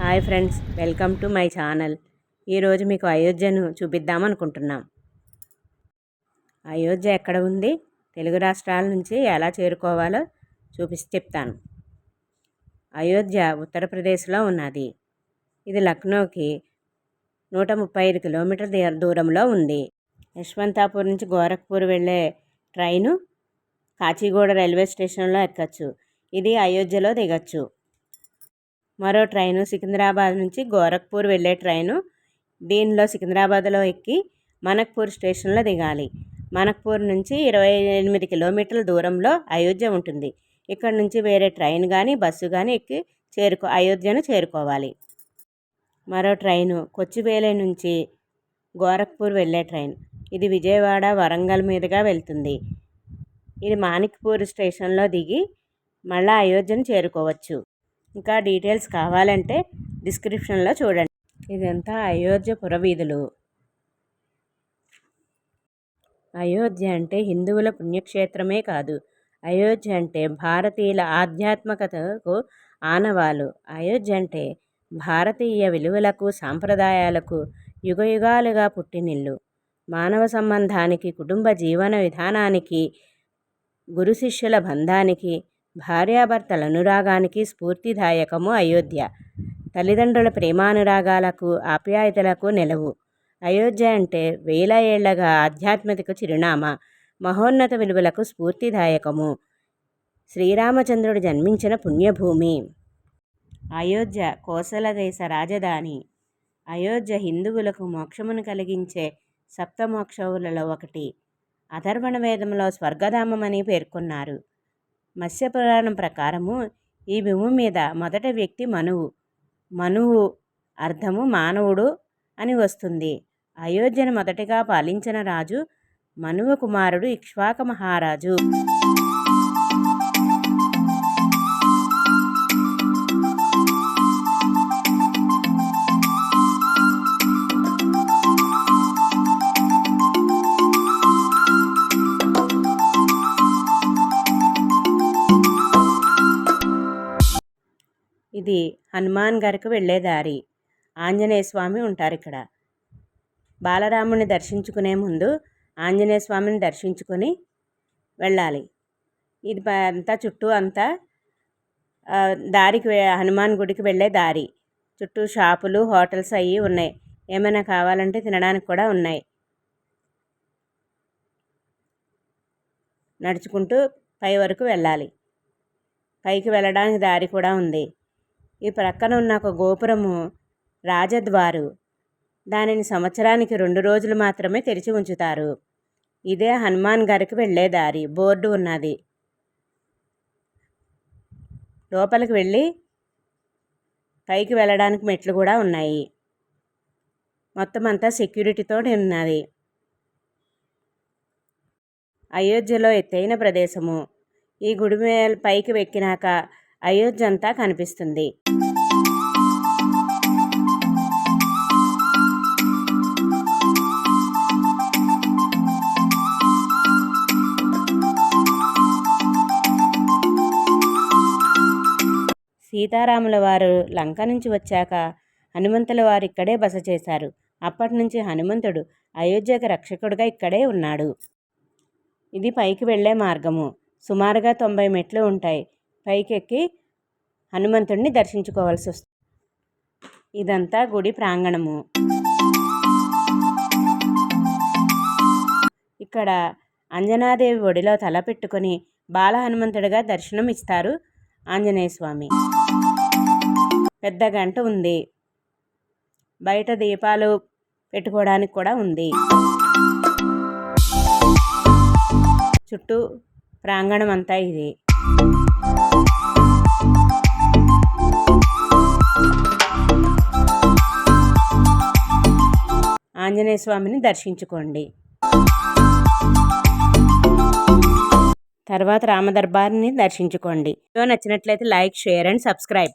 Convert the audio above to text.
Hi friends, welcome to my channel. ఈరోజు మీకు అయోధ్యను చూపిద్దామనుకుంటున్నాం. అయోధ్య ఎక్కడ ఉంది, తెలుగు రాష్ట్రాల నుంచి ఎలా చేరుకోవాలో చెప్తాను. అయోధ్య ఉత్తరప్రదేశ్లో ఉన్నది. ఇది లక్నోకి 135 కిలోమీటర్ల దూరంలో ఉంది. యశ్వంతాపూర్ నుంచి గోరఖ్పూర్ వెళ్ళే ట్రైను కాచిగూడ రైల్వే స్టేషన్లో ఎక్కచ్చు. ఇది అయోధ్యలో దిగచ్చు. మరో ట్రైను సికింద్రాబాద్ నుంచి గోరఖ్పూర్ వెళ్ళే ట్రైను. దీనిలో సికింద్రాబాద్లో ఎక్కి మనక్పూర్ స్టేషన్లో దిగాలి. మనక్పూర్ నుంచి 28 కిలోమీటర్ల దూరంలో అయోధ్య ఉంటుంది. ఇక్కడ నుంచి వేరే ట్రైన్ కానీ బస్సు కానీ ఎక్కి అయోధ్యను చేరుకోవాలి. మరో ట్రైను కొచ్చివేలే నుంచి గోరఖ్పూర్ వెళ్ళే ట్రైన్. ఇది విజయవాడ, వరంగల్ మీదుగా వెళ్తుంది. ఇది మాణిక్పూర్ స్టేషన్లో దిగి మళ్ళీ అయోధ్యను చేరుకోవచ్చు. ఇంకా డీటెయిల్స్ కావాలంటే డిస్క్రిప్షన్లో చూడండి. ఇదంతా అయోధ్య పురవీధులు. అయోధ్య అంటే హిందువుల పుణ్యక్షేత్రమే కాదు, అయోధ్య అంటే భారతీయుల ఆధ్యాత్మికతకు ఆనవాలు. అయోధ్య అంటే భారతీయ విలువలకు, సాంప్రదాయాలకు యుగయుగాలుగా పుట్టినిల్లు. మానవ సంబంధానికి, కుటుంబ జీవన విధానానికి, గురు శిష్యుల బంధానికి, భార్యాభర్తల అనురాగానికి స్ఫూర్తిదాయకము అయోధ్య. తల్లిదండ్రుల ప్రేమానురాగాలకు, ఆప్యాయతలకు నెలవు. అయోధ్య అంటే వేల ఏళ్లగా ఆధ్యాత్మిక చిరునామా, మహోన్నత విలువలకు స్ఫూర్తిదాయకము. శ్రీరామచంద్రుడు జన్మించిన పుణ్యభూమి. అయోధ్య కోసల దేశ రాజధాని. అయోధ్య హిందువులకు మోక్షమును కలిగించే సప్తమోక్షవులలో ఒకటి. అథర్వణ వేదంలో స్వర్గధామమని పేర్కొన్నారు. మత్స్యపురాణం ప్రకారము ఈ భూమి మీద మొదటి వ్యక్తి మనువు. మనువు అర్థము మానవుడు అని వస్తుంది. అయోధ్యను మొదటిగా పాలించిన రాజు మనువు కుమారుడు ఇక్ష్వాక మహారాజు. ఇది హనుమాన్ గారికి వెళ్ళే దారి. ఆంజనేయ స్వామి ఉంటారు ఇక్కడ. బాలరాముని దర్శించుకునే ముందు ఆంజనేయ స్వామిని దర్శించుకొని వెళ్ళాలి. ఇది అంతా చుట్టూ అంతా దారికి హనుమాన్ గుడికి వెళ్ళే దారి. చుట్టూ షాపులు, హోటల్స్ అవి ఉన్నాయి. ఏమైనా కావాలంటే తినడానికి కూడా ఉన్నాయి. నడుచుకుంటూ పై వరకు వెళ్ళాలి. పైకి వెళ్ళడానికి దారి కూడా ఉంది. ఈ ప్రక్కన ఉన్న ఒక గోపురము రాజద్వారు. దానిని సంవత్సరానికి 2 రోజులు మాత్రమే తెరిచి ఉంచుతారు. ఇదే హనుమాన్ గారికి వెళ్ళే దారి. బోర్డు ఉన్నది. లోపలికి వెళ్ళి పైకి వెళ్ళడానికి మెట్లు కూడా ఉన్నాయి. మొత్తం అంతా సెక్యూరిటీతో ఉన్నది. అయోధ్యలో ఎత్తైన ప్రదేశము. ఈ గుడి పైకి ఎక్కినాక అయోధ్య అంతా కనిపిస్తుంది. సీతారాముల వారు లంక నుంచి వచ్చాక హనుమంతుల వారు ఇక్కడే బస చేశారు. అప్పటి నుంచి హనుమంతుడు అయోధ్యకు రక్షకుడిగా ఇక్కడే ఉన్నాడు. ఇది పైకి వెళ్ళే మార్గము. సుమారుగా 90 మెట్లు ఉంటాయి. పైకి ఎక్కి హనుమంతుడిని దర్శించుకోవాల్సి వస్తుంది. ఇదంతా గుడి ప్రాంగణము. ఇక్కడ అంజనాదేవి ఒడిలో తల పెట్టుకొని బాల హనుమంతుడిగా దర్శనం ఇస్తారు ఆంజనేయ స్వామి. పెద్ద గంట ఉంది. బయట దీపాలు పెట్టుకోవడానికి కూడా ఉంది. చుట్టూ ప్రాంగణం అంతా ఇది. ఆంజనేయ స్వామిని దర్శించుకోండి. తర్వాత రామదర్బార్ని దర్శించుకోండి. వీడియో నచ్చినట్లయితే లైక్, షేర్ అండ్ సబ్స్క్రైబ్.